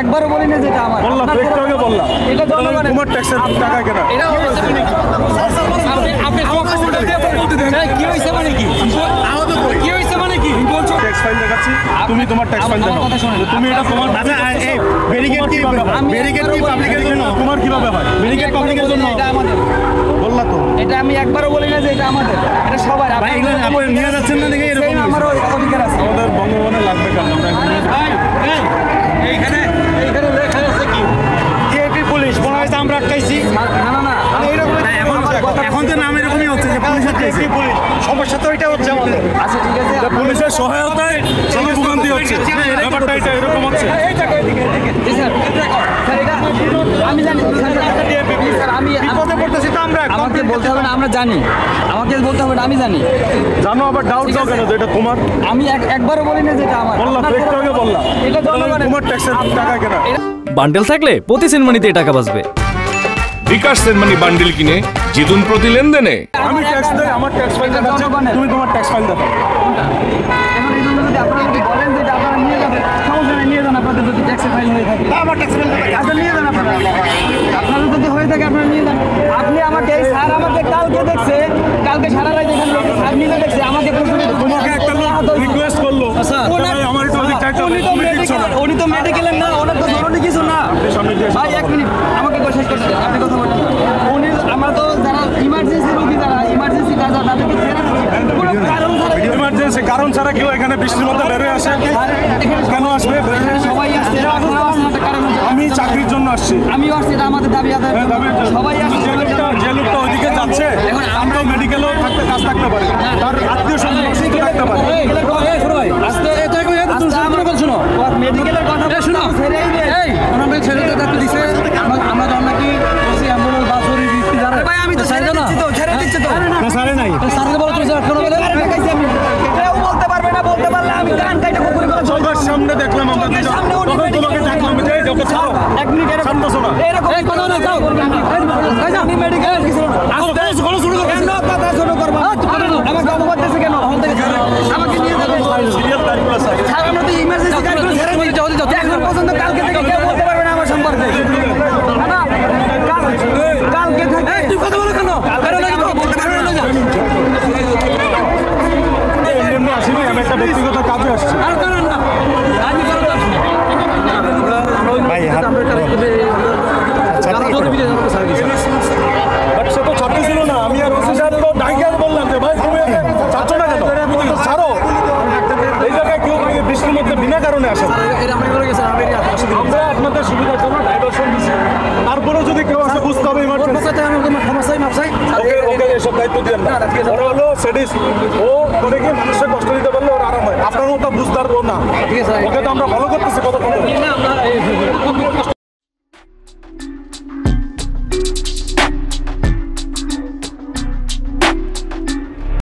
একবারও বলি না যেটা আমার বললাম তো একটু আগে বললাম এটা জনগণের তোমার ট্যাক্সের টাকা কেনা এটা আপনি কি হইছে মানে কি কি হইছে মানে কি বলছো ট্যাক্স ফাইল দেখাচ্ছি তুমি তোমার ট্যাক্স ফাইল দেখাও তুমি এটা তোমার এই ব্যারিকেড কি পাবলিকের জন্য তোমার কিভাবে হয় ব্যারিকেড পাবলিকের জন্য এটা আমাদের বললা তো এটা আমি একবারও বলি না যে এটা আমাদের এটা সবার ভাই এগুলো আপনি নিয়ে যাচ্ছেন না দেখে এরকম আমারও অধিকার আছে আমাদের বঙ্গভবনে লাগবে কেন আমরা এইখানে লেখা আছে কি জিএপি পুলিশ মনে হয় আমরা আটকাইছি না না না এখন তো নাম এরকমই হচ্ছে যে পুলিশ আটকাইছি পুলিশ সমস্যা তো এটা হচ্ছে আমাদের আচ্ছা ঠিক আছে পুলিশের সহায়তায় ভোগান্তি হচ্ছে ব্যাপারটা এটা এরকম হচ্ছে জি স্যার স্যার এটা আমি জানি স্যার আমি বিপদে পড়তেছি তো আমরা আমাকে বলতে হবে না আমরা জানি আমাকে বলতে হবে না আমি জানি জানো আবার ডাউট দাও কেন যে এটা তোমার আমি একবারও বলি না যেটা আমার বললাম তো একটু আগে বললাম এটা জনগণের তোমার ট্যাক্সের টাকা কেনা বান্ডেল থাকলে প্রতি সেনমানিতে টাকা বাঁচবে। বিকাশ সেনমানি বান্ডিল কিনে জিতুন প্রতি লেনদেনে। আমি ট্যাক্স দেই আমার ট্যাক্স ফাইল দেখাচ্ছি তুমি তোমার ট্যাক্স ফাইল দেখাও এখন এই জন্য যদি আপনারা যদি বলেন যে আপনারা নিয়ে যাবেন সমস্যা নেই নিয়ে যান আপনাদের যদি ট্যাক্সের ফাইল হয়ে থাকে আমার ট্যাক্স ফাইল আচ্ছা নিয়ে যান আপনারা আপনাদের যদি হয়ে থাকে আপনারা নিয়ে যান আপনি আমাকে স্যার আমাকে কালকে দেখছে কালকে সারা রাত এখানে স্যার নিয়ে দেখছে আমাকে তোমাকে একটা লোক রিকোয়েস্ট করলো ভাই আমার একটু অধিক চাইতে হবে তুমি দিচ্ছ না উনি তো মেডিকেলের না ওনার তো জরুরি কিছু না সামনে দিয়ে ভাই এক মিনিট আমাকে শেষ করতে দেন আপনি কথা বলেন উনি আমরা তো যারা ইমার্জেন্সি রোগী যারা ইমার্জেন্সি কাজ তাদেরকে ছেড়ে দিচ্ছি কোনো কারণ ছাড়া ইমার্জেন্সি কারণ ছাড়া কেউ এখানে বৃষ্টির মধ্যে বেরোয় আসে কেন আসবে সবাই আসছে একটা কারণ আছে। আমি চাকরির জন্য আসছি আমিও আসছি এটা আমাদের দাবি আদায় সবাই আসছে যে লোকটা ওইদিকে যাচ্ছে এখন আমরা মেডিকেলেও থাকতে কাজ থাকতে পারি তার আত্মীয় স্বজন অসুস্থ থাকতে পারে আস্তে শুনো মেডিকেলের কথা শুনো আমরা ছেড়ে দিতে দিছে আমরা তো নাকি অ্যাম্বুলেন্স বাস ভাই আমি তো ছেড়ে দিচ্ছি তো ছেড়ে দিচ্ছি তো সারে নাই স্যারকে বলো তুমি আটকানো বলে কেউ বলতে পারবে না বলতে পারলে আমি কান কাইটা কুকুরি করে সবার সামনে দেখলাম আমরা তখন তোমাকে ডাকলাম যে ওকে ছাড়ো এক মিনিট শান্ত শোনা এরকম কথা না যাও আমি মেডিকেল আস্তে শুরু করব কেন কথা শুরু করব আমাকে অপবাদ দিছে কেন আমাকে নিয়ে যাবে সিরিয়াল কারিকুলাস আছে স্যার আমরা তো ইমার্জেন্সি কারিকুলাস ছেড়ে দিচ্ছি এখন পর্যন্ত কালকে থেকে কেউ বলতে পারবে না আমার সম্পর্কে না কালকে থেকে তুই কথা বলো কেন কারণ আমি তো বলতে পারবে না এমনি আসিনি আমি একটা ব্যক্তিগত কাজে আসছি আর কারণ না আমি কারণ ভাই হাত বাট সে তো ছাত্র ছিল না আমি আর ওসি সাহেব তো ডাইকার বললাম যে ভাই তুমি চাচ্ছ না কেন তুমি তো ছাড়ো এই জায়গায় কেউ বৃষ্টির মধ্যে বিনা কারণে আসে আমরা আপনাদের সুবিধার জন্য ডাইভারশন দিচ্ছি তারপরেও যদি কেউ আসে বুঝতে হবে ওকে এসব দায়িত্ব দিয়ে না ওরা হলো সেডিস ও করে গিয়ে মানুষের কষ্ট দিতে পারলে ওর আরাম হয় আপনার মতো বুঝদার ও না ওকে তো আমরা ভালো